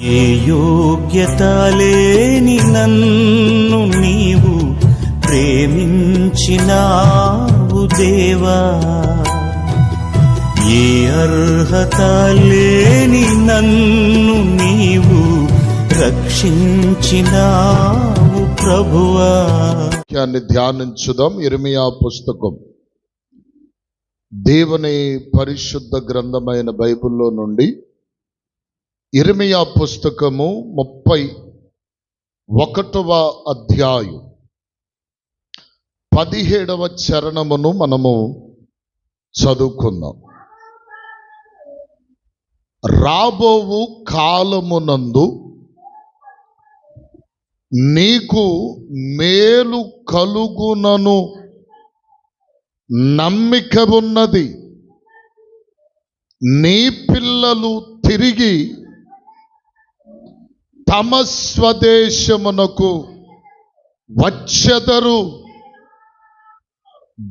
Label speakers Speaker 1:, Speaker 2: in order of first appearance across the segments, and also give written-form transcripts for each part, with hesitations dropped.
Speaker 1: ఏ యోగ్యత లేని నన్ను నీవు ప్రేమించినావు దేవా, ఏ అర్హత లేని నన్ను నీవు రక్షించినావు ప్రభువా.
Speaker 2: ధ్యానించుదాం. యిర్మీయా పుస్తకం, దేవుని పరిశుద్ధ గ్రంథమైన బైబిల్లో నుండి యిర్మీయా పుస్తకము 31వ అధ్యాయం 17వ చరణమును మనము చదువుకుందాం. రాబోవు కాలమునందు నీకు మేలు కలుగునను నమ్మిక ఉన్నది. నీ పిల్లలు తిరిగి తమ స్వదేశమునకు వచ్చెదరు.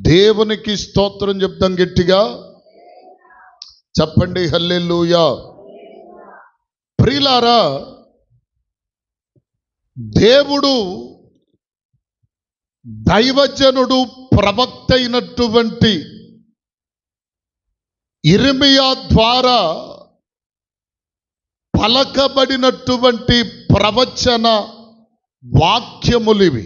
Speaker 2: దేవునికి స్తోత్రం చెప్తాం గట్టిగా, చెప్పండి హల్లెలూయా. ప్రియులారా, దేవుడు దైవజనుడు ప్రవక్త అయినటువంటి యిర్మీయా ద్వారా పలకబడినటువంటి ప్రవచన వాక్యములివి.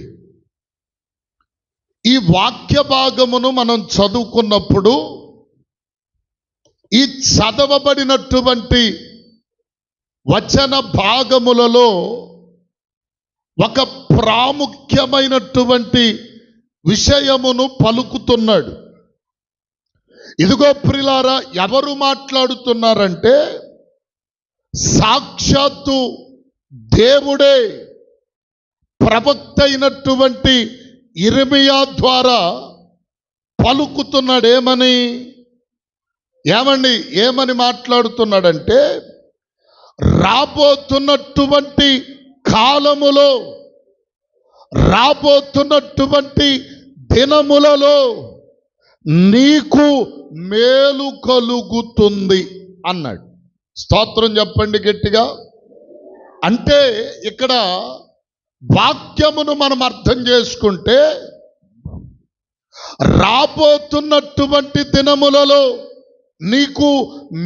Speaker 2: ఈ వాక్య భాగమును మనం చదువుకున్నప్పుడు ఈ చదవబడినటువంటి వచన భాగములలో ఒక ప్రాముఖ్యమైనటువంటి విషయమును పలుకుతున్నాడు. ఇదిగో ప్రియులారా, ఎవరు మాట్లాడుతున్నారంటే సాక్షాత్తు దేవుడే ప్రవక్త అయినటువంటి యిర్మీయా ద్వారా పలుకుతున్నాడు. ఏమని మాట్లాడుతున్నాడంటే, రాబోతున్నటువంటి కాలములో, రాబోతున్నటువంటి దినములలో నీకు మేలు కలుగుతుంది అన్నాడు. స్తోత్రం చెప్పండి గట్టిగా. అంటే ఇక్కడ వాక్యమును మనం అర్థం చేసుకుంటే, రాబోతున్నటువంటి దినములలో నీకు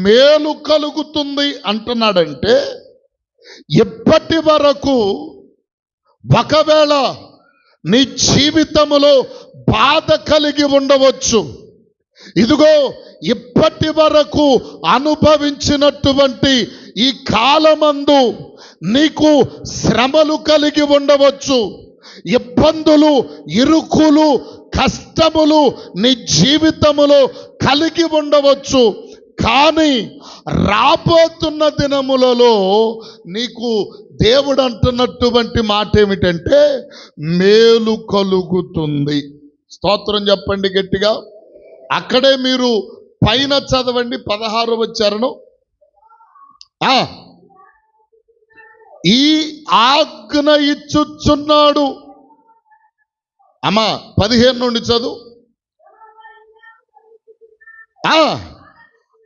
Speaker 2: మేలు కలుగుతుంది అంటున్నాడంటే, ఇప్పటి వరకు ఒకవేళ నీ జీవితములో బాధ కలిగి ఉండవచ్చు. ఇదిగో ఇప్పటి వరకు అనుభవించినటువంటి ఈ కాలమందు నీకు శ్రమలు కలిగి ఉండవచ్చు, ఇబ్బందులు, ఇరుకులు, కష్టములు నీ జీవితములో కలిగి ఉండవచ్చు. కానీ రాబోతున్న దినములలో నీకు దేవుడు అంటున్నటువంటి మాట ఏమిటంటే, మేలు కలుగుతుంది. స్తోత్రం చెప్పండి గట్టిగా. అక్కడే మీరు పైన చదవండి, 16వ చరణం. ఈ ఆజ్ఞ ఇచ్చుచున్నాడు. అమ్మా 15 నుండి చదువు.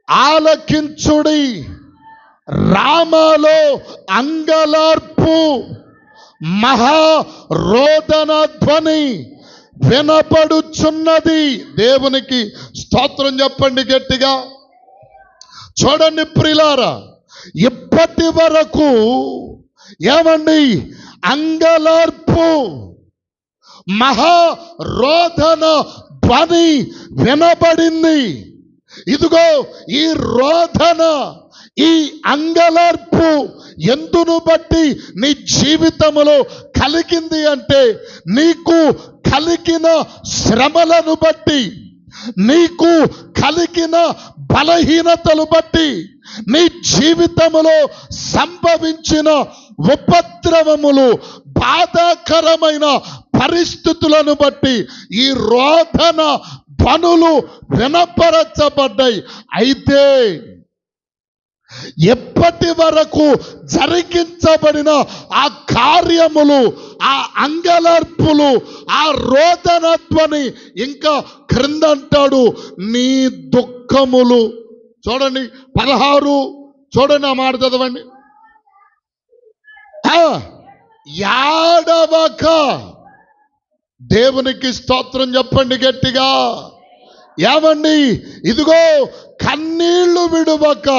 Speaker 2: ఆలకించుడి, రామాలో అంగలార్పు, మహారోదన ధ్వని వినపడుచున్నది. దేవునికి స్తోత్రం చెప్పండి గట్టిగా. చూడండి ప్రియులారా, ఇప్పటి వరకు అంగలార్పు, మహారోదన ధ్వని వినబడింది. ఇదిగో ఈ రోదన, ఈ అంగలార్పు ఎందును బట్టి నీ జీవితములో కలిగింది అంటే, నీకు కలిగిన శ్రమలను బట్టి, నీకు కలిగిన బలహీనతలు బట్టి, నీ జీవితములో సంభవించిన ఉపద్రవములు, బాధాకరమైన పరిస్థితులను బట్టి ఈ రోదన ధ్వనులు వినపరచబడ్డాయి. అయితే ఎప్పటి వరకు జరిగించబడిన ఆ కార్యములు, ఆ అంగలార్పులు, ఆ రోదనత్వని ఇంకా క్రిందంటాడు, నీ దుఃఖములు. చూడండి 16, చూడండి ఆ మాట చదవండి. యాడవక. దేవునికి స్తోత్రం చెప్పండి గట్టిగా. ఏమండి, ఇదిగో కన్నీళ్లు విడువక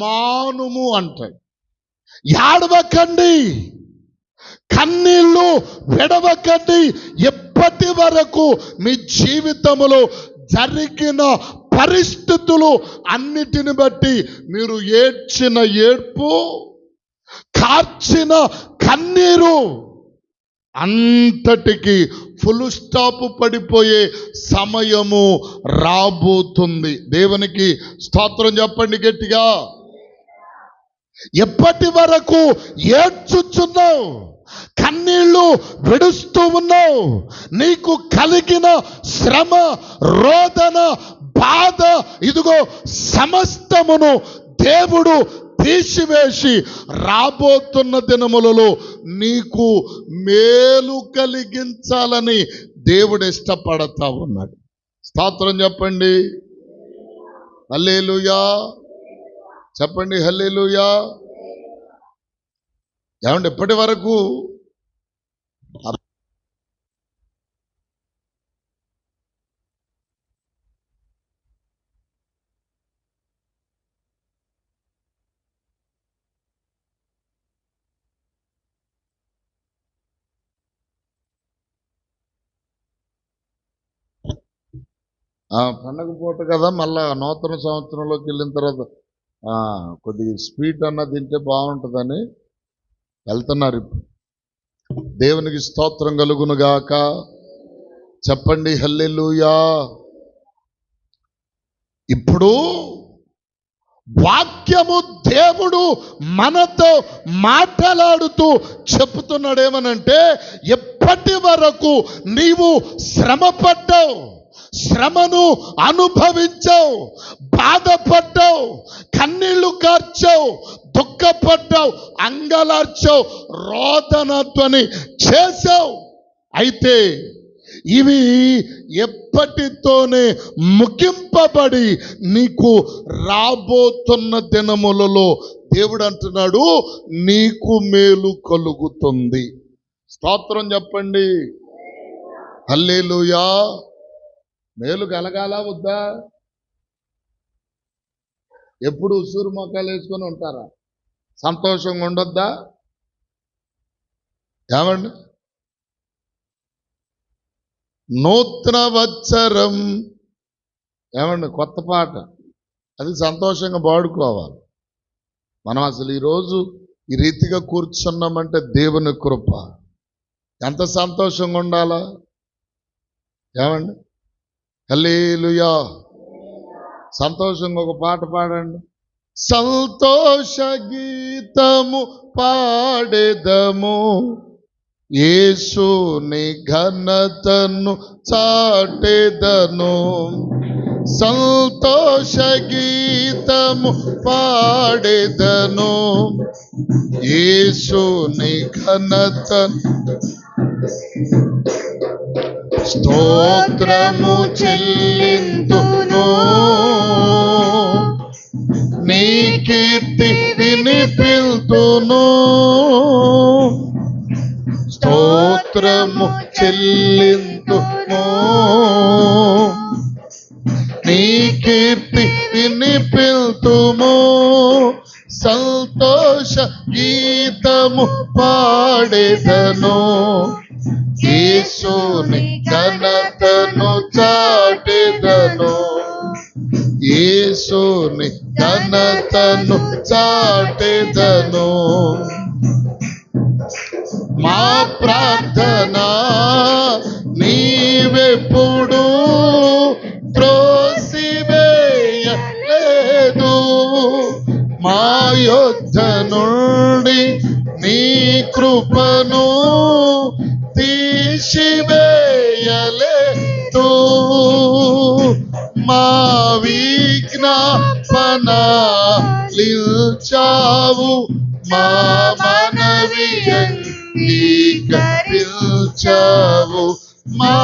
Speaker 2: మానుము అంటాడు. యాడవకండి, కన్నీళ్లు విడవకండి. ఎప్పటి వరకు మీ జీవితంలో జరిగిన పరిస్థితులు అన్నిటిని బట్టి మీరు ఏడ్చిన ఏడ్పు, కార్చిన కన్నీరు అంతటికి ఫుల్ స్టాప్ పడిపోయే సమయము రాబోతుంది. దేవునికి స్తోత్రం చెప్పండి గట్టిగా. ఎప్పటి వరకు ఏడ్చుచున్నావు, కన్నీళ్లు విడుస్తూ ఉన్నావు, నీకు కలిగిన శ్రమ, రోదన, బాధ, ఇదిగో సమస్తమును దేవుడు తీసివేసి రాబోతున్న దినములలో నీకు మేలు కలిగించాలని దేవుడు ఇష్టపడతా ఉన్నాడు. స్తోత్రం చెప్పండి. హల్లెలూయా చెప్పండి. హల్లెలూయా. ఏమంటే ఎప్పటి వరకు పండగ పూట కదా, మళ్ళా నూతన సంవత్సరంలోకి వెళ్ళిన తర్వాత కొద్దిగా స్వీట్ అన్న తింటే బాగుంటుందని వెళ్తున్నారు. ఇప్పుడు దేవునికి స్తోత్రం కలుగును గాక. చెప్పండి హల్లెలూయా. ఇప్పుడు వాక్యము దేవుడు మనతో మాట్లాడుతూ చెప్తున్నాడు ఏమనంటే, ఎప్పటి వరకు నీవు శ్రమపడ్డావు, శ్రమను అనుభవించావు, బాధపడ్డావు, కన్నీళ్లు కార్చావు, దుఃఖపడ్డావు, అంగలార్చావు, రోదనధ్వని చేశావు. అయితే ఇవి ఎప్పటితోనే ముగింపబడి నీకు రాబోతున్న దినములలో దేవుడు అంటున్నాడు నీకు మేలు కలుగుతుంది. స్తోత్రం చెప్పండి. హల్లెలూయా. మేలు కలగాల వద్దా? ఎప్పుడు ఉసూరు మొక్కలు వేసుకొని ఉంటారా? సంతోషంగా ఉండొద్దా? ఏమండి, నూతన వత్సరం ఏమండి, కొత్త పాట, అది సంతోషంగా పాడుకోవాలి. మనం అసలు ఈరోజు ఈ రీతిగా కూర్చున్నామంటే దేవుని కృప. ఎంత సంతోషంగా ఉండాలా? ఏమండి, హల్లెలూయా. సంతోషంగా ఒక పాట పాడండి. సంతోష గీతము పాడెదము, యేసుని ఘనతను చాటెదను. సంతోష గీతము పాడెదను, యేసుని ఘనతను. స్తోత్రము చెల్లింతును, నీ కీర్తి వినిపిల్తును. స్తోత్రము చెల్లింతును, నీ కీర్తి వినిపిల్తుము. సంతోష గీతము పాడెదను, యేసుని ఘనతను చాటెదను, యేసుని ఘనతను చాటెదను. మా ప్రార్థన నీవెప్పుడు త్రోసివేయలేదు, మా యొద్ద నుండి నీ కృపను తీసివేయలేదు. మా విజ్ఞాపన లిల్చావు, మా మనవి అంగీకరించావు. మా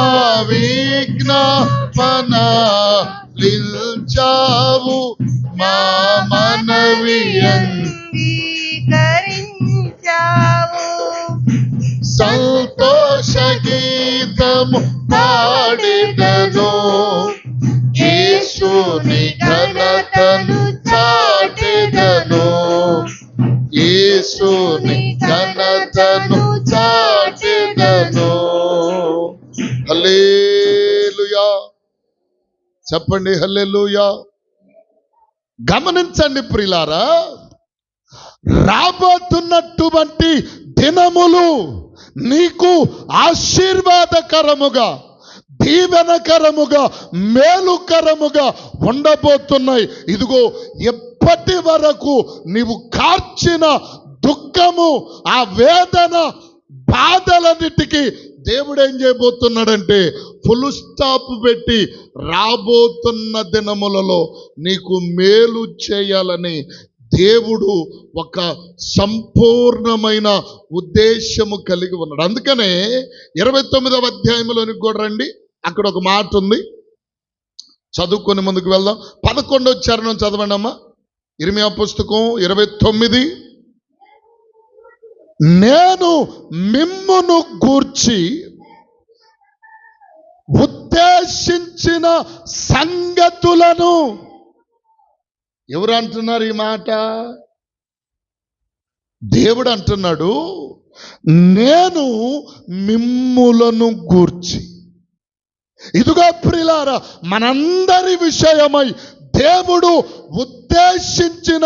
Speaker 2: విజ్ఞాపన లిల్చావు, మా మనవి అంగీకరించావు. యేసుని ఘనతను చాటెదను. హల్లెలూయా చెప్పండి, హల్లెలూయా. గమనించండి ప్రియులారా, రాబోతున్నటువంటి దినములు నీకు ఆశీర్వాదకరముగా, దీవెనకరముగా, మేలుకరముగా ఉండబోతున్నాయి. ఇదిగో ఎప్పటి వరకు నీవు కార్చిన దుఃఖము, ఆ వేదన, బాధలన్నిటికీ దేవుడు ఏం చేయబోతున్నాడంటే ఫుల్ స్టాప్ పెట్టి రాబోతున్న దినములలో నీకు మేలు చేయాలని దేవుడు ఒక సంపూర్ణమైన ఉద్దేశము కలిగి ఉన్నాడు. అందుకనే 29వ అధ్యాయంలోనికి కూడా రండి. అక్కడ ఒక మాట ఉంది, చదువుకొని ముందుకు వెళ్దాం. 11వ చరణం చదవండి అమ్మా. ఇర్మీయా పుస్తకం 29. నేను మిమ్మును గూర్చి ఉద్దేశించిన సంగతులను. ఎవరు అంటున్నారు ఈ మాట? దేవుడు అంటున్నాడు, నేను మిమ్ములను గూర్చి. ఇదిగో ప్రియులారా, మనందరి విషయమై దేవుడు ఉద్దేశించిన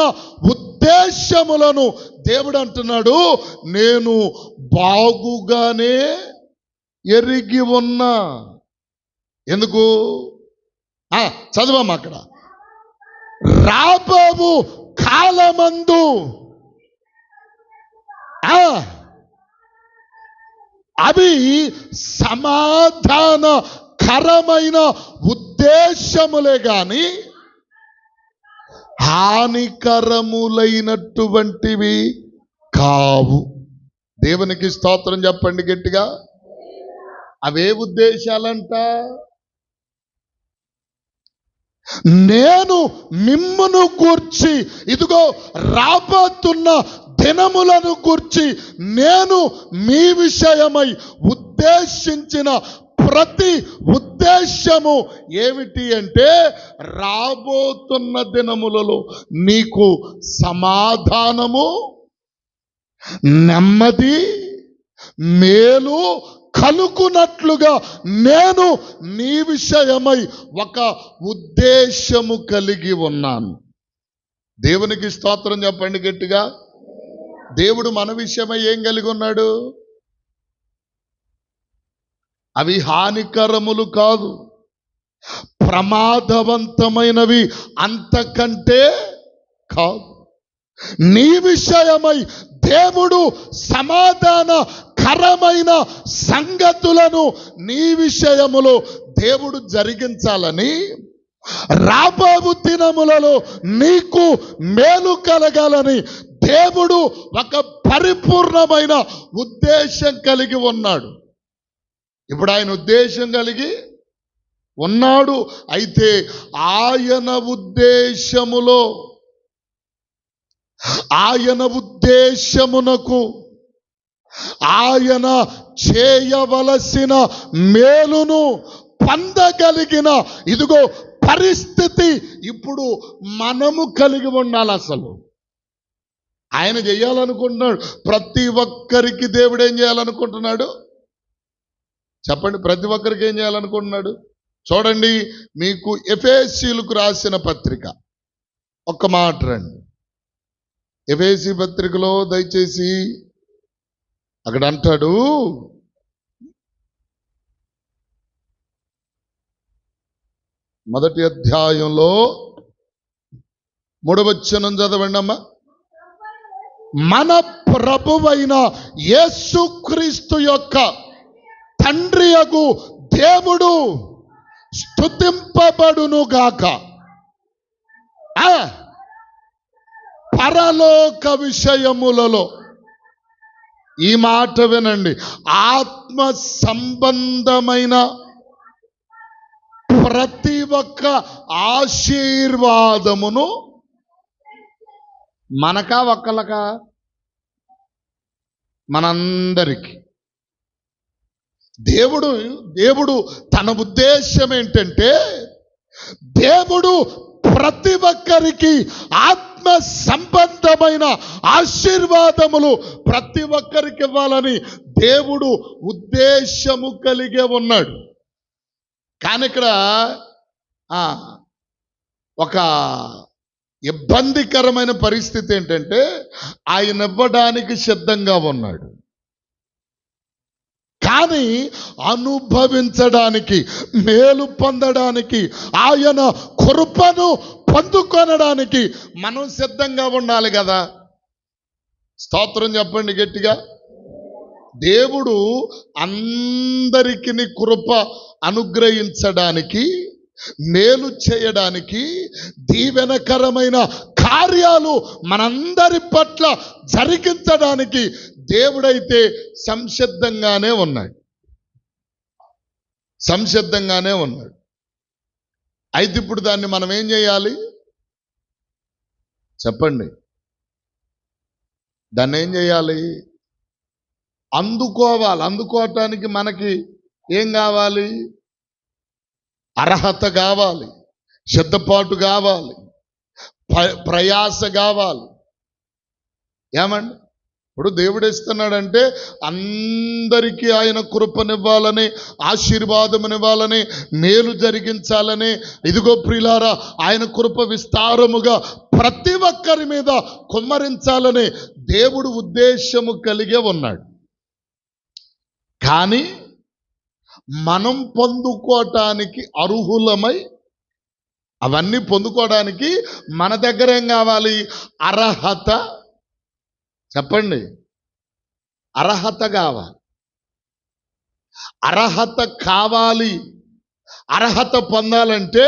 Speaker 2: ఉద్దేశములను దేవుడు అంటున్నాడు, నేను బాగుగానే ఎరిగి ఉన్నా. ఎందుకు? చదవమ్మా అక్కడ. రాబోవు కాలమందు అవి సమాధానకరమైన ఉద్దేశములే గాని హానికరములైనటువంటివి కావు. దేవునికి స్తోత్రం చెప్పండి గట్టిగా. అవే ఉద్దేశాలంట. నేను మిమ్మును గూర్చి, ఇదిగో రాబోతున్న దినములను గూర్చి నేను మీ విషయమై ఉద్దేశించిన ప్రతి ఉద్దేశము ఏమిటి అంటే, రాబోతున్న దినములలో నీకు సమాధానము, నెమ్మది, మేలు కలుగునట్లుగా నేను నీ విషయమై ఒక ఉద్దేశము కలిగి ఉన్నాను. దేవునికి స్తోత్రం చెప్పండి గట్టిగా. దేవుడు మన విషయమై ఏం కలిగి ఉన్నాడు? అవి హానికరములు కాదు, ప్రమాదవంతమైనవి అంతకంటే కాదు. నీ విషయమై దేవుడు సమాధానకరమైన సంగతులను నీ విషయములో దేవుడు జరిగించాలని, రాబోవు దినములలో నీకు మేలు కలగాలని దేవుడు ఒక పరిపూర్ణమైన ఉద్దేశం కలిగి ఉన్నాడు. ఇప్పుడు ఆయన ఉద్దేశం కలిగి ఉన్నాడు. అయితే ఆయన ఉద్దేశములో, ఆయన ఉద్దేశమునకు, ఆయన చేయవలసిన మేలును పొందగలిగిన ఇదిగో పరిస్థితి ఇప్పుడు మనము కలిగి ఉండాలి. అసలు ఆయన చేయాలనుకుంటున్నాడు. ప్రతి ఒక్కరికి దేవుడు ఏం చేయాలనుకుంటున్నాడు చెప్పండి? ప్రతి ఒక్కరికి ఏం చేయాలనుకుంటున్నాడు? చూడండి, మీకు ఎఫెసీయులకు రాసిన పత్రిక ఒక్క మాట రండి. ఎఫెసీ పత్రికలో దయచేసి అక్కడ అంటాడు, మొదటి అధ్యాయంలో 3వ వచనం చదవండి అమ్మా. మన ప్రభువైన యేసుక్రీస్తు యొక్క తండ్రియగు దేవుడు స్తుతింపబడును గాక. పరలోక విషయములలో, ఈ మాట వినండి, ఆత్మ సంబంధమైన ప్రతి ఒక్క ఆశీర్వాదమును మనకా ఒక్కలకా? మనందరికీ. దేవుడు తన ఉద్దేశం ఏంటంటే, దేవుడు ప్రతి ఒక్కరికి ఆత్మ ఆత్మ సంబంధమైన ఆశీర్వాదములు ప్రతి ఒక్కరికి ఇవ్వాలని దేవుడు ఉద్దేశము కలిగే ఉన్నాడు. కానీ ఇక్కడ ఒక ఇబ్బందికరమైన పరిస్థితి ఏంటంటే ఆయన ఇవ్వడానికి సిద్ధంగా ఉన్నాడు, కానీ అనుభవించడానికి, మేలు పొందడానికి, ఆయన కృపను పొందుకొనడానికి మనం సిద్ధంగా ఉండాలి కదా. స్తోత్రం చెప్పండి గట్టిగా. దేవుడు అందరికీ కృప అనుగ్రహించడానికి, మేలు చేయడానికి, దీవెనకరమైన కార్యాలు మనందరి పట్ల జరిగించడానికి దేవుడైతే సంసిద్ధంగానే ఉన్నాడు. అయితే ఇప్పుడు దాన్ని మనం ఏం చేయాలి చెప్పండి? దాన్ని ఏం చేయాలి? అందుకోవటానికి మనకి ఏం కావాలి? అర్హత కావాలి, సిద్ధపాటు కావాలి, ప్రయాస కావాలి. ఏమండి? ఇప్పుడు దేవుడు ఇస్తున్నాడంటే అందరికీ ఆయన కృపనివ్వాలని, ఆశీర్వాదమునివ్వాలని, మేలు జరిగించాలని, ఇదిగో ప్రియులారా ఆయన కృప విస్తారముగా ప్రతి ఒక్కరి మీద కుమ్మరించాలని దేవుడు ఉద్దేశము కలిగే ఉన్నాడు. కానీ మనం పొందుకోవటానికి అర్హులమై, అవన్నీ పొందుకోవడానికి మన దగ్గర ఏం కావాలి? అర్హత. చెప్పండి, అర్హత కావాలి. అర్హత కావాలి. అర్హత పొందాలంటే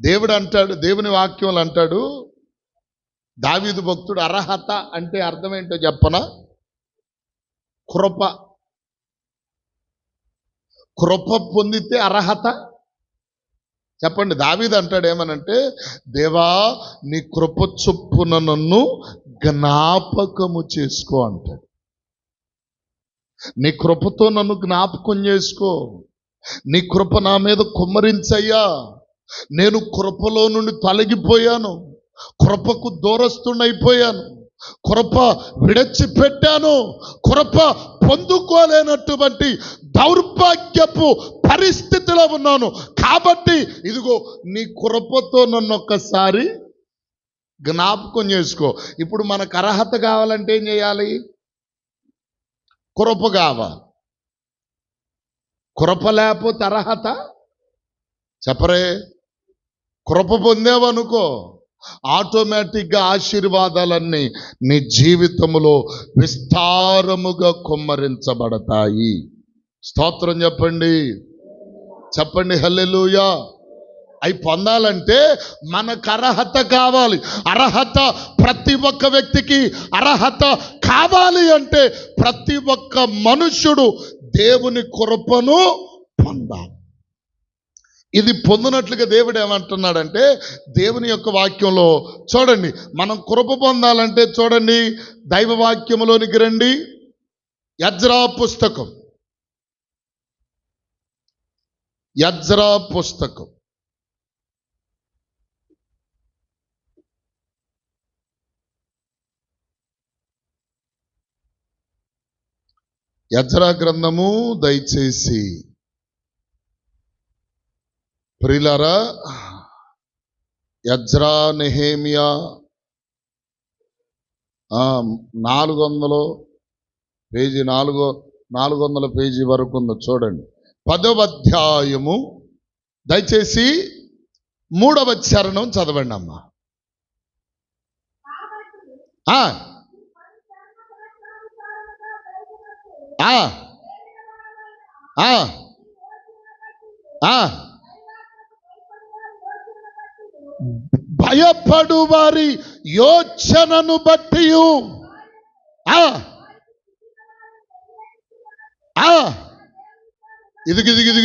Speaker 2: దేవుడు అంటాడు, దేవుని వాక్యంలో అంటాడు, దావీదు భక్తుడు, అర్హత అంటే అర్థం ఏంటో చెప్పనా? కృప పొందితే అర్హత. చెప్పండి. దావీదు అంటాడు ఏమనంటే, దేవా నీ కృప చొప్పున నన్ను జ్ఞాపకము చేసుకో అంటాడు. నీ కృపతో నన్ను జ్ఞాపకం చేసుకో, నీ కృప నా మీద కుమ్మరించయ్యా. నేను కృపలో నుండి తొలగిపోయాను, కృపకు దూరస్తున్నైపోయాను, కృప విడిచిపెట్టాను, కృప పొందుకోలేనటువంటి దౌర్భాగ్యపు పరిస్థితిలో ఉన్నాను. కాబట్టి ఇదిగో నీ కృపతో నన్ను ఒక్కసారి జ్ఞాపకం చేసుకో. ఇప్పుడు మనకు అర్హత కావాలంటే ఏం చేయాలి? కృప కావాలి. కృప లేకపోతే అర్హత చెప్పరే. కృప పొందేవనుకో, ఆటోమేటిక్గా ఆశీర్వాదాలన్నీ నీ జీవితంలో విస్తారముగా కుమ్మరించబడతాయి. స్తోత్రం చెప్పండి. హల్లెలూయా. అవి పొందాలంటే మనకు అర్హత కావాలి. అర్హత ప్రతి ఒక్క వ్యక్తికి అర్హత కావాలి అంటే ప్రతి ఒక్క మనుష్యుడు దేవుని కృపను పొందాలి. ఇది పొందినట్లుగా దేవుడు ఏమంటున్నాడంటే, దేవుని యొక్క వాక్యంలో చూడండి, మనం కృప పొందాలంటే చూడండి, దైవ వాక్యములోనికి రండి. యజ్రా పుస్తకం, యజ్రా గ్రంథము. దయచేసి ప్రియులారా, యజ్రా, నెహేమియా 400 పేజీ, 400 పేజీ వరకు ఉందో చూడండి. 10వ అధ్యాయము దయచేసి 3వ చరణం చదవండి అమ్మా. భయపడు వారి యోచనను బట్టి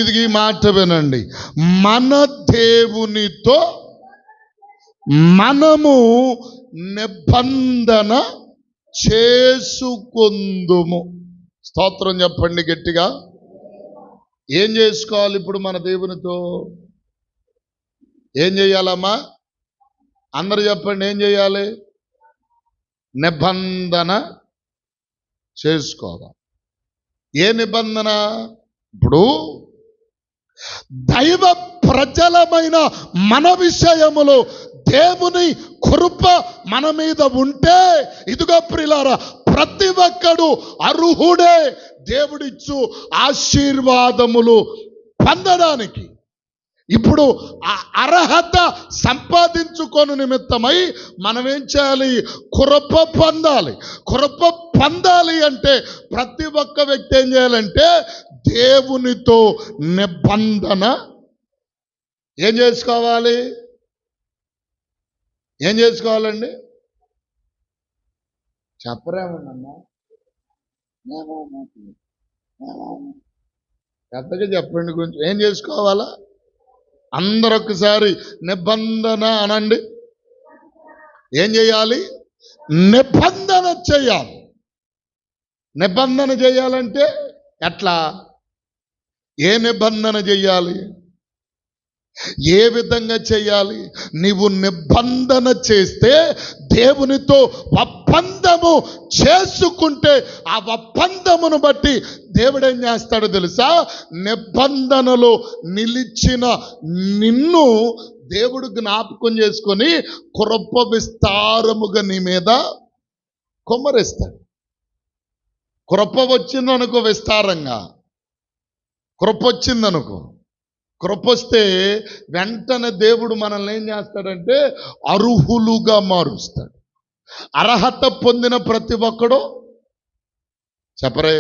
Speaker 2: ఇది మాట వినండి. మన దేవునితో మనము నిబంధన చేసుకుందుము. స్తోత్రం చెప్పండి గట్టిగా. ఏం చేసుకోవాలి ఇప్పుడు మన దేవునితో? ఏం చేయాలమ్మా? అందరు చెప్పండి, ఏం చేయాలి? నిబంధన చేసుకోవాలి. ఏ నిబంధన? ఇప్పుడు దైవ ప్రజలమైన మన విషయములో దేవుని కృప మన మీద ఉంటే, ఇదిగో ప్రియులారా, ప్రతి ఒక్కడు అర్హుడే దేవుడిచ్చు ఆశీర్వాదములు పొందడానికి. ఇప్పుడు ఆ అర్హత సంపాదించుకొని నిమిత్తమై మనం ఏం చేయాలి? కృప పొందాలి. కృప పొందాలి అంటే ప్రతి ఒక్క వ్యక్తి ఏం చేయాలంటే దేవునితో నిబంధన ఏం చేసుకోవాలి? ఏం చేసుకోవాలండి? చెప్పరేమన్నా పెద్దగా చెప్పండి. కొంచెం ఏం చేసుకోవాలా? అందరూ ఒక్కసారి నిబంధన అనండి. ఏం చేయాలి? నిబంధన చేయాలి. నిబంధన చేయాలంటే ఎట్లా? ఏ నిబంధన చేయాలి? ఏ విధంగా చేయాలి? నీవు నిబంధన చేస్తే, దేవునితో ఒప్పందము చేసుకుంటే, ఆ ఒప్పందమును బట్టి దేవుడు ఏం చేస్తాడో తెలుసా? నిబంధనలో నిలిచిన నిన్ను దేవుడు జ్ఞాపకం చేసుకొని కృప విస్తారముగా నీ మీద కుమ్మరిస్తాడు. కృప వచ్చిందనుకో, విస్తారంగా కృప వచ్చిందనుకో, కృప వస్తే వెంటనే దేవుడు మనల్ని ఏం చేస్తాడంటే అర్హులుగా మారుస్తాడు. అర్హత పొందిన ప్రతి ఒక్కడు చెప్పరే,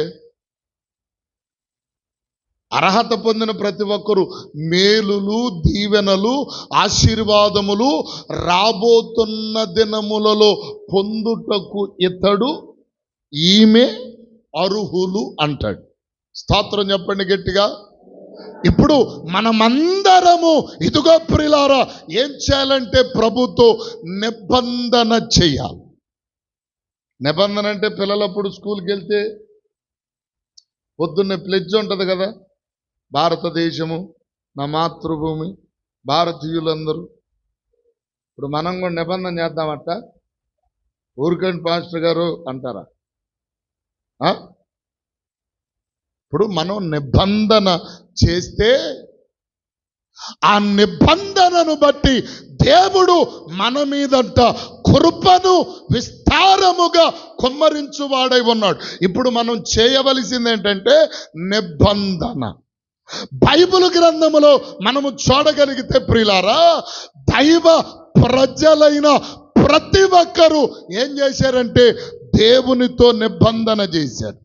Speaker 2: అర్హత పొందిన ప్రతి ఒక్కరు మేలులు, దీవెనలు, ఆశీర్వాదములు రాబోతున్న దినములలో పొందుటకు ఇతడు, ఈమె అర్హులు అంటాడు. స్తోత్రం చెప్పండి గట్టిగా. ఇప్పుడు మనమందరము ఇదిగో ప్రియులారా ఏం చేయాలంటే ప్రభుతో నిబంధన చేయాలి. నిబంధన అంటే పిల్లలప్పుడు స్కూల్కి వెళ్తే పొద్దున్నే ప్లెడ్జ్ ఉంటుంది కదా, భారతదేశము నా మాతృభూమి, భారతీయులందరూ. ఇప్పుడు మనం కూడా నిబంధన చేద్దామట. ఊరికండి పాస్టర్ గారు అంటారా? ఇప్పుడు మనం నిబంధన చేస్తే ఆ నిబంధనను బట్టి దేవుడు మన మీదంట కృపను విస్తారముగా కుమ్మరించువాడై ఉన్నాడు. ఇప్పుడు మనం చేయవలసింది ఏంటంటే నిబంధన. బైబిల్ గ్రంథములో మనము చూడగలిగితే ప్రియులారా, దైవ ప్రజలైన ప్రతి ఒక్కరూ ఏం చేశారంటే దేవునితో నిబంధన చేశారు.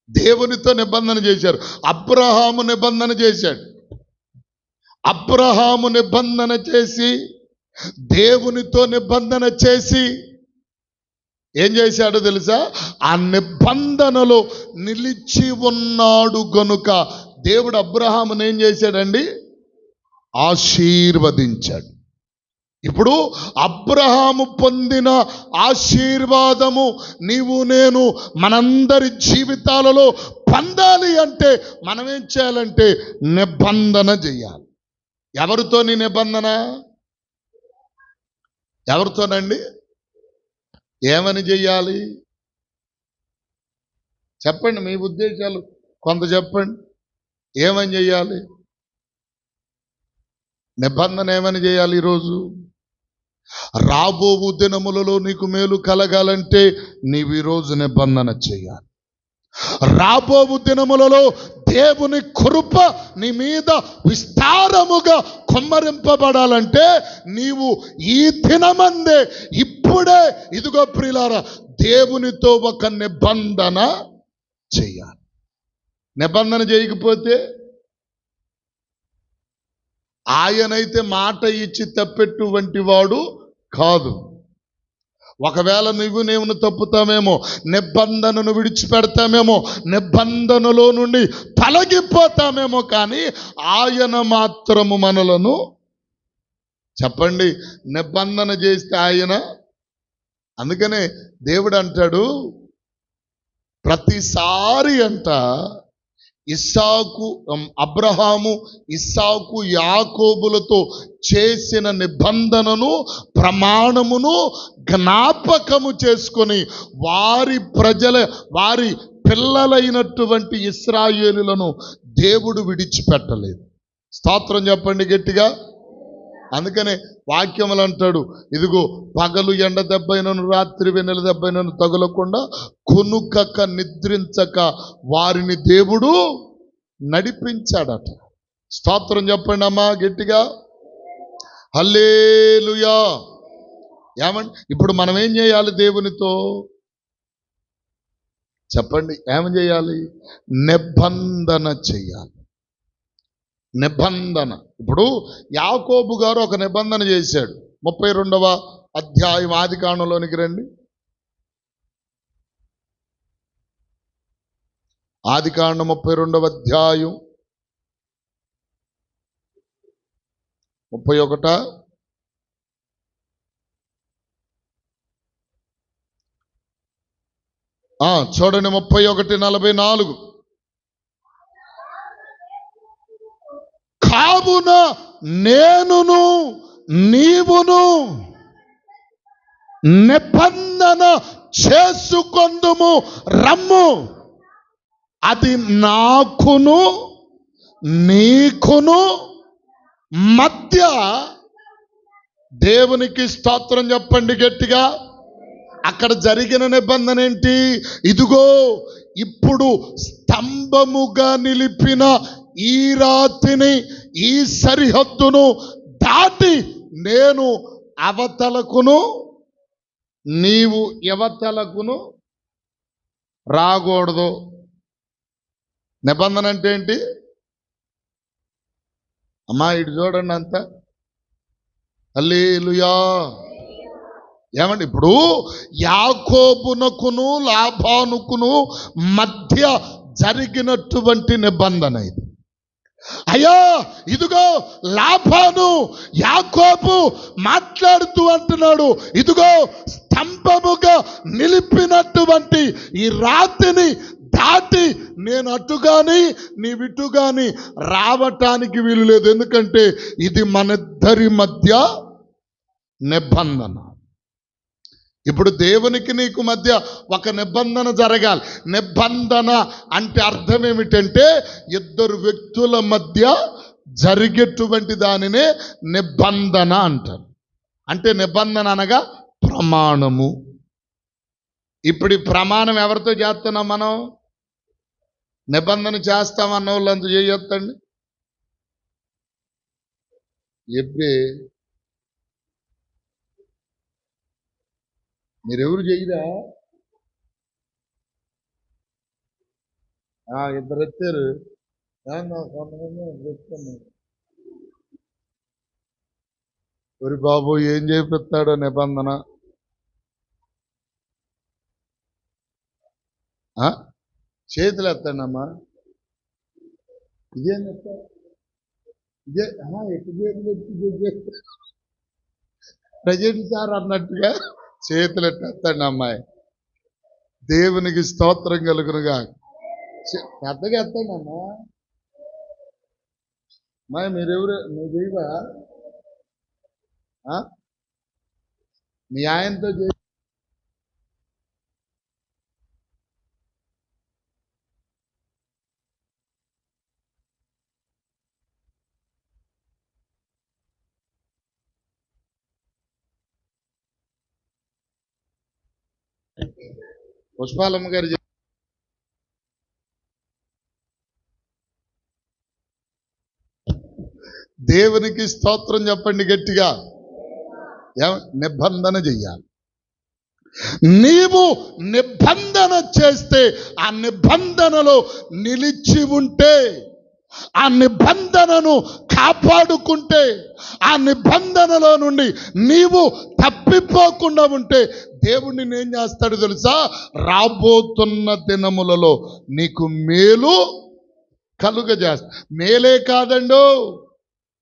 Speaker 2: దేవునితో నిబంధన చేశారు. అబ్రహాము నిబంధన చేశాడు. అబ్రహాము నిబంధన చేసి, దేవునితో నిబంధన చేసి ఏం చేశాడో తెలుసా? ఆ నిబంధనలో నిలిచి ఉన్నాడు గనుక దేవుడు అబ్రహామును ఏం చేశాడండి? ఆశీర్వదించాడు. ఇప్పుడు అబ్రహాము పొందిన ఆశీర్వాదము నీవు నేను మనందరి జీవితాలలో పొందాలి అంటే మనం ఏం చేయాలంటే నిబంధన చేయాలి. ఎవరితో నీ నిబంధన? ఎవరితోనండి? ఏమని చెయ్యాలి? చెప్పండి, మీ ఉద్దేశాలు కొంత చెప్పండి. ఏమని చెయ్యాలి? నిబంధన ఏమని చేయాలి? ఈరోజు రాబోవు దినములలో నీకు మేలు కలగాలంటే నీవు ఈరోజు నిబంధన చేయాలి. రాబోవు దినములలో దేవుని కృప నీ మీద విస్తారముగా కుమ్మరింపబడాలంటే నీవు ఈ దినమందే ఇప్పుడే ఇదిగో ప్రియులారా దేవునితో ఒక నిబంధన చేయాలి. నిబంధన చేయకపోతే ఆయనైతే మాట ఇచ్చి తప్పెటువంటి వాడు కాదు. ఒకవేళ నేను తప్పుతామేమో, నిబంధనను విడిచిపెడతామేమో, నిబంధనలో నుండి తొలగిపోతామేమో, కానీ ఆయన మాత్రము మనలను చెప్పండి నిబంధన చేస్తే ఆయన. అందుకనే దేవుడు అంటాడు ప్రతిసారి అంట అబ్రహాము ఇస్సాకు యాకోబులతో చేసిన నిబంధనను ప్రమాణమును జ్ఞాపకము చేసుకొని వారి పిల్లలైనటువంటి ఇశ్రాయేలులను దేవుడు విడిచిపెట్టలేదు. స్తోత్రం చెప్పండి గట్టిగా. అందుకనే వాక్యములు అంటాడు, ఇదిగో పగలు ఎండ దెబ్బైనను రాత్రి వెన్నెల దెబ్బైనను తగులకుండా కొనుకక నిద్రించక వారిని దేవుడు నడిపించాడట. స్తోత్రం చెప్పండి అమ్మా గట్టిగా. హల్లెలూయా. ఏమండి ఇప్పుడు మనం ఏం చేయాలి దేవునితో చెప్పండి? ఏం చేయాలి? నిబంధన చెయ్యాలి. నిబంధన. ఇప్పుడు యాకోబు గారు ఒక నిబంధన చేశాడు. 32వ అధ్యాయం ఆదికాండంలోనికి రండి. ఆదికాండం 32వ అధ్యాయం 31. చూడండి 31:44. కావున నేనును నీవును నిబంధన చేసుకొందుము రమ్ము, అది నాకును నీకును మధ్య. దేవునికి స్తోత్రం చెప్పండి గట్టిగా. అక్కడ జరిగిన నిబంధన ఏంటి? ఇదిగో ఇప్పుడు స్తంభముగా నిలిపిన ఈ రాతిని, ఈ సరిహద్దును దాటి నేను అవతలకును నీవు యువతలకును రాకూడదు. నిబంధన అంటే ఏంటి అమ్మా? ఇటు చూడండి అంతా. హల్లెలూయా. ఏమండి ఇప్పుడు యాకోబునకును లాబానుకును మధ్య జరిగినటువంటి నిబంధన ఇది. అయ్యా ఇదిగో లాబాను యాకోబు మాట్లాడుతూ అంటున్నాడు, ఇదిగో స్తంభముగా నిలిపినటువంటి ఈ రాతిని దాటి నేను అటుగాని నీవిటుగాని రావటానికి వీలు లేదు. ఎందుకంటే ఇది మనిద్దరి మధ్య నిబంధన. ఇప్పుడు దేవునికి నీకు మధ్య ఒక నిబంధన జరగాలి. నిబంధన అంటే అర్థం ఏమిటంటే ఇద్దరు వ్యక్తుల మధ్య జరిగేటువంటి దానినే నిబంధన అంటారు. అంటే నిబంధన అనగా ప్రమాణము. ఇప్పుడు ఈ ప్రమాణం ఎవరితో చేస్తున్నాం మనం? నిబంధన చేస్తామన్న వాళ్ళంతా చేయొద్దండి. ఎబ్బే మీరెవరు చేయరా? ఇద్దరు వచ్చారు. ఒరి బాబు ఏం చేపిస్తాడో నిబంధన. చేతులు ఎత్తండి అమ్మా. ఇదే ఇదే ప్రజెంట్ సార్ అన్నట్టుగా చేతులు ఎత్తండి అమ్మాయి. దేవునికి స్తోత్రం కలుగునుగా. పెద్దగా ఎత్తండి అమ్మా. అమ్మాయి మీరెవరు? నువ్వు చేయవా? మీ ఆయనతో చేయ. పుష్పాలమ్మ గారు దేవునికి స్తోత్రం చెప్పండి గట్టిగా. నిబంధన చెయ్యాలి. నీవు నిబంధన చేస్తే, ఆ నిబంధనలో నిలిచి ఉంటే, ఆ నిబంధనను కాపాడుకుంటే, ఆ నిబంధనలో నుండి నీవు తప్పిపోకుండా ఉంటే దేవుడు నిన్నేం చేస్తాడు తెలుసా? రాబోతున్న దినములలో నీకు మేలు కలుగజేస్తా. మేలే కాదండో,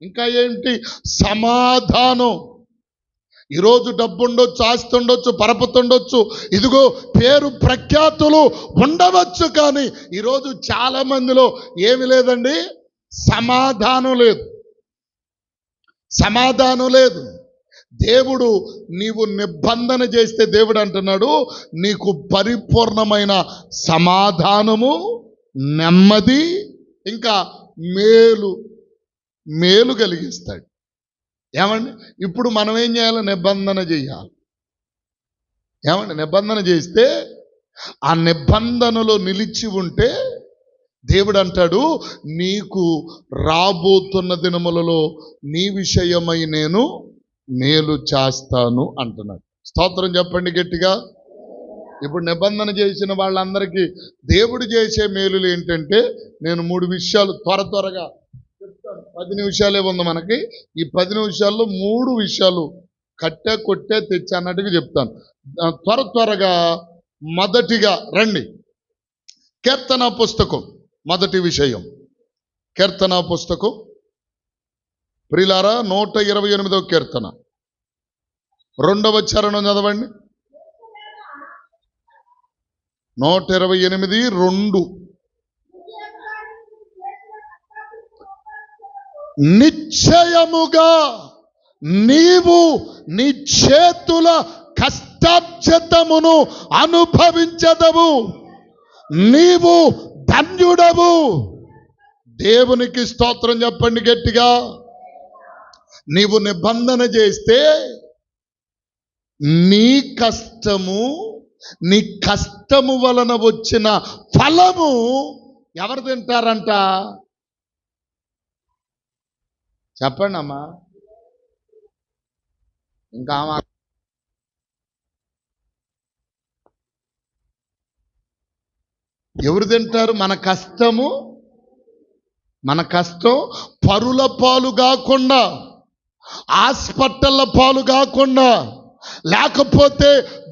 Speaker 2: ఇంకా ఏంటి? సమాధానం. ఈరోజు డబ్బు ఉండొచ్చు, ఆస్తి ఉండొచ్చు, పరపతి ఉండొచ్చు, ఇదిగో పేరు ప్రఖ్యాతులు ఉండవచ్చు. కానీ ఈరోజు చాలా మందిలో ఏమి లేదండి, సమాధానం లేదు. సమాధానం లేదు. దేవుడు నీవు నిబంధన చేస్తే దేవుడు అంటున్నాడు, నీకు పరిపూర్ణమైన సమాధానము, నెమ్మది, ఇంకా మేలు కలిగిస్తాడు. ఏమండి, ఇప్పుడు మనం ఏం చేయాలి? నిబంధన చేయాలి. ఏమండి, నిబంధన చేస్తే ఆ నిబంధనలో నిలిచి ఉంటే దేవుడు అంటాడు, నీకు రాబోతున్న దినములలో నీ విషయమై నేను మేలు చేస్తాను అంటున్నాడు. స్తోత్రం చెప్పండి గట్టిగా. ఇప్పుడు నిబంధన చేసిన వాళ్ళందరికీ దేవుడు చేసే మేలులు ఏంటంటే, నేను 3 విషయాలు త్వరగా చెప్తాను. 10 నిమిషాలే ఉంది మనకి. ఈ 10 నిమిషాల్లో 3 విషయాలు కొట్టే తెచ్చి అన్నట్టుగా చెప్తాను. త్వరగా మొదటిగా రండి, కీర్తన పుస్తకం. మొదటి విషయం కీర్తన పుస్తకం. ప్రియులారా, 128వ కీర్తన 2వ చరణం చదవండి. 128:2. నిశ్చయముగా నీవు నీ చేతుల కష్టార్జితమును అనుభవించదవు, నీవు ధన్యుడవు. దేవునికి స్తోత్రం చెప్పండి గట్టిగా. నీవు నిబంధన చేస్తే నీ కష్టము వలన వచ్చిన ఫలము ఎవరు తింటారంట? చెప్పండి అమ్మా. ఇంకా ఎవరు తింటారు? మన కష్టం పరుల పాలు కాకుండా, హాస్పిటల్ల పాలు కాకుండా, లేకపోతే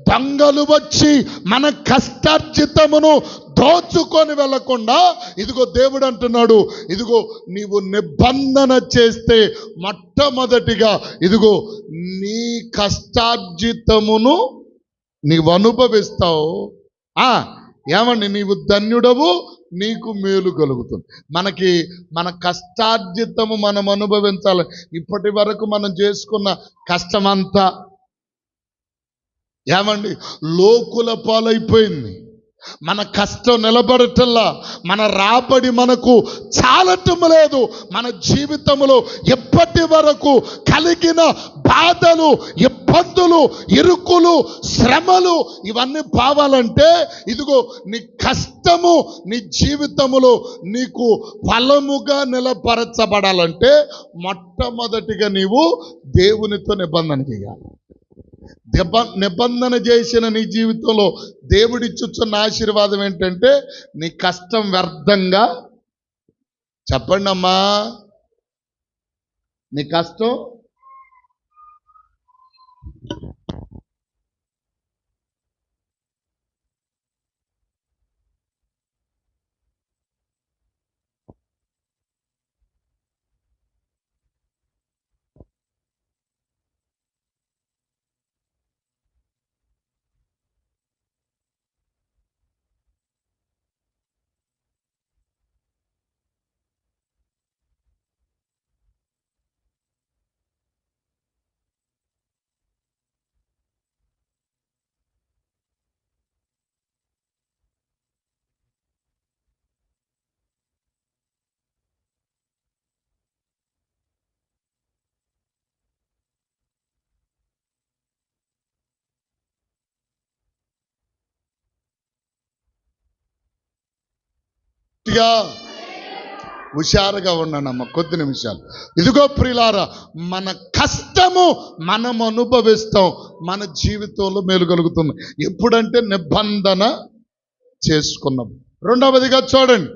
Speaker 2: దొంగలు వచ్చి మన కష్టార్జితమును దోచుకొని వెళ్ళకుండా, ఇదిగో దేవుడు అంటున్నాడు, ఇదిగో నీవు నిబంధన చేస్తే మొట్టమొదటిగా ఇదిగో నీ కష్టార్జితమును నీవు అనుభవిస్తావు. ఏమండి, నీవు ధన్యుడవు, నీకు మేలు కలుగుతుంది. మన కష్టార్జితము మనం అనుభవించాలి. ఇప్పటి వరకు మనం చేసుకున్న కష్టమంతా ఏమండి లోకుల పాలైపోయింది. మన కష్టం నిలబడటల్లా, మన రాబడి మనకు చాలటం లేదు. మన జీవితంలో ఎప్పటి వరకు కలిగిన బాధలు, ఇబ్బందులు, ఇరుకులు, శ్రమలు ఇవన్నీ పోవాలంటే ఇదిగో నీ కష్టము నీ జీవితములో నీకు ఫలముగా నిలపరచబడాలంటే మొట్టమొదటిగా నీవు దేవునితో నిబంధన చేయాలి. నిబంధన చేసిన నీ జీవితంలో దేవుడిచ్చుచున్న ఆశీర్వాదం ఏంటంటే, నీ కష్టం వ్యర్థంగా, చెప్పండి అమ్మా, నీ కష్టం హుషారుగా ఉన్నానమ్మ. కొద్ది నిమిషాలు. ఇదిగో ప్రియులారా, మన కష్టము మనం అనుభవిస్తాం, మన జీవితంలో మేలు కలుగుతుంది. ఎప్పుడంటే నిబంధన చేసుకున్నాం. రెండవదిగా చూడండి,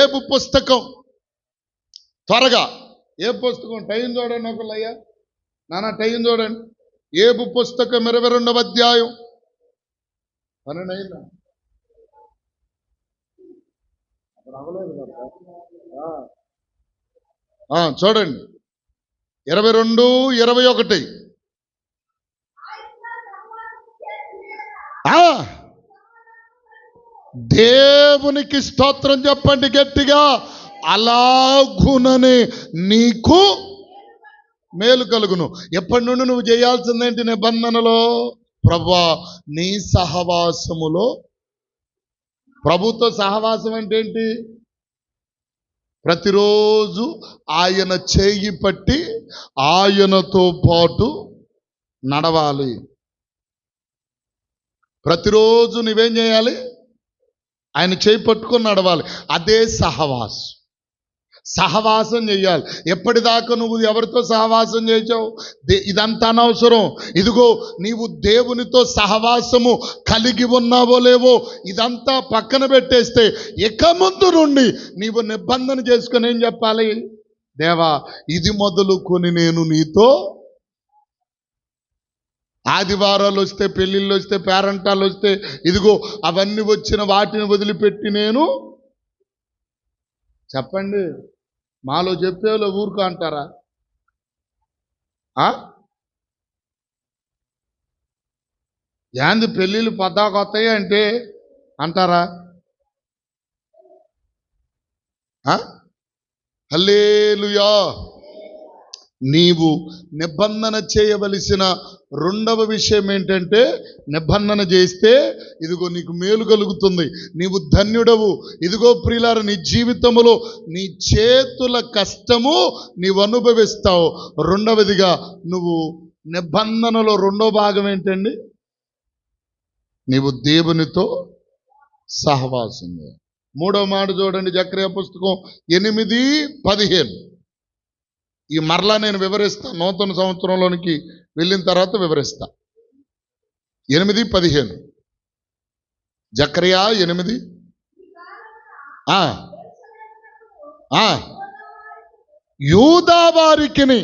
Speaker 2: ఏబు పుస్తకం. త్వరగా ఏ పుస్తకం? టైం చూడండి ఒకళ్ళయ్యా, నాన్న టైం చూడండి. ఏబు పుస్తకం 22వ అధ్యాయం. 12 అయిందా? చూడండి 22, 21. ఆ దేవునికి స్తోత్రం చెప్పండి గట్టిగా. అలాగుననే నీకు మేలు కలుగును. ఎప్పటి నుండి నువ్వు చేయాల్సిందేంటి నిబంధనలో? ప్రభువా నీ సహవాసములో. ప్రభుతో సహవాసం అంటే ఏంటి? ప్రతిరోజు ఆయన చేయి పట్టి ఆయనతో పాటు నడవాలి. ప్రతిరోజు నువ్వేం చేయాలి? ఆయన చేయి పట్టుకొని నడవాలి. అదే సహవాసం. సహవాసం చేయాలి. ఎప్పటిదాకా నువ్వు ఎవరితో సహవాసం చేసావు? ఇదంతా అనవసరం. ఇదిగో నీవు దేవునితో సహవాసము కలిగి ఉన్నావో లేవో ఇదంతా పక్కన పెట్టేస్తే ఇక ముందు నుండి నీవు నిబంధన చేసుకొని ఏం చెప్పాలి? దేవా ఇది మొదలుకొని నేను నీతో. ఆదివారాలు వస్తే, పెళ్ళిళ్ళు వస్తే, పేరంటాలు వస్తే, ఇదిగో అవన్నీ వచ్చిన వాటిని వదిలిపెట్టి నేను చెప్పండి. మాలో చెప్పేవాళ్ళు ఊరుకో అంటారా? ఏంది పెళ్ళిళ్ళు పద్దాకొస్తాయి అంటే అంటారా? హల్లెలూయా. నీవు నిబంధన చేయవలసిన రెండవ విషయం ఏంటంటే, నిబంధన చేస్తే ఇదిగో నీకు మేలు కలుగుతుంది, నీవు ధన్యుడవు. ఇదిగో ప్రియులారా, నీ జీవితంలో నీ చేతుల కష్టము నీవు అనుభవిస్తావు. రెండవదిగా నువ్వు నిబంధనలో రెండో భాగం ఏంటండి? నీవు దేవునితో సహవాసం. మూడవ మాట చూడండి, జకర్యా పుస్తకం 8:15. ఈ మరలా నేను వివరిస్తా, నూతన సంవత్సరంలోనికి వెళ్ళిన తర్వాత వివరిస్తా. 8:15 జకర్యా 8. యూదా వారికిని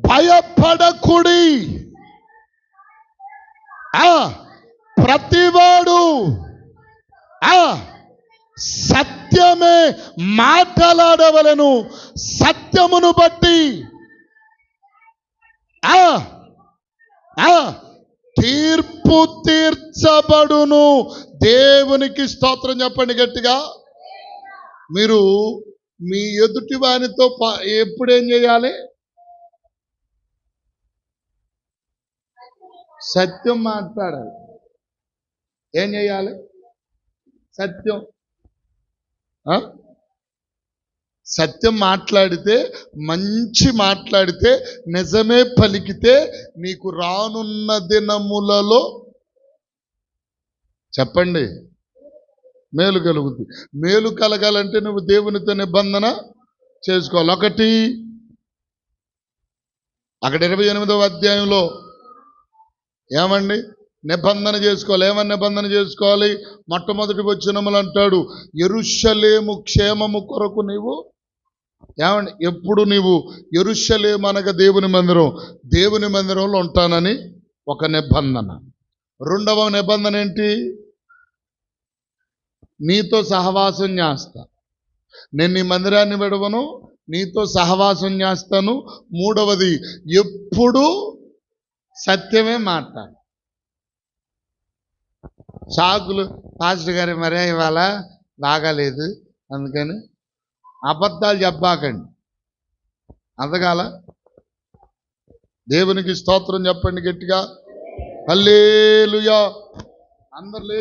Speaker 2: భయపడకుడి, ప్రతివాడు సత్యమే మాట్లాడవలను, సత్యమును బట్టి తీర్పు తీర్చబడును. దేవునికి స్తోత్రం చెప్పండి గట్టిగా. మీరు మీ ఎదుటి వానితో ఎప్పుడేం చేయాలి? సత్యం మాట్లాడాలి. ఏం చేయాలి? సత్యం. సత్యం మాట్లాడితే, మంచి మాట్లాడితే, నిజమే పలికితే నీకు రానున్న దినములలో చెప్పండి మేలు కలుగుతుంది. మేలు కలగాలంటే నువ్వు దేవునితో నిబంధన చేసుకోవాలి. ఒకటి, అక్కడ 28వ అధ్యాయంలో ఏమండి నిబంధన చేసుకోవాలి. ఏమని నిబంధన చేసుకోవాలి? మొట్టమొదటి వచనములు అంటాడు, యెరూషలేము క్షేమము కొరకు నీవు ఏమండి ఎప్పుడు నీవు యెరూషలేము అనగా దేవుని మందిరం, దేవుని మందిరంలో ఉంటానని ఒక నిబంధన. రెండవ నిబంధన ఏంటి? నీతో సహవాసం చేస్తా, నేను నీ మందిరాన్ని విడవను, నీతో సహవాసం చేస్తాను. మూడవది, ఎప్పుడు సత్యమే మాట్లాడు. సాకులు, పాస్టర్ గారి మరే ఇవాళ బాగాలేదు అందుకని అబద్ధాలు చెప్పాకండి. అంతకాల దేవునికి స్తోత్రం చెప్పండి గట్టిగా. హల్లెలూయా. అందరు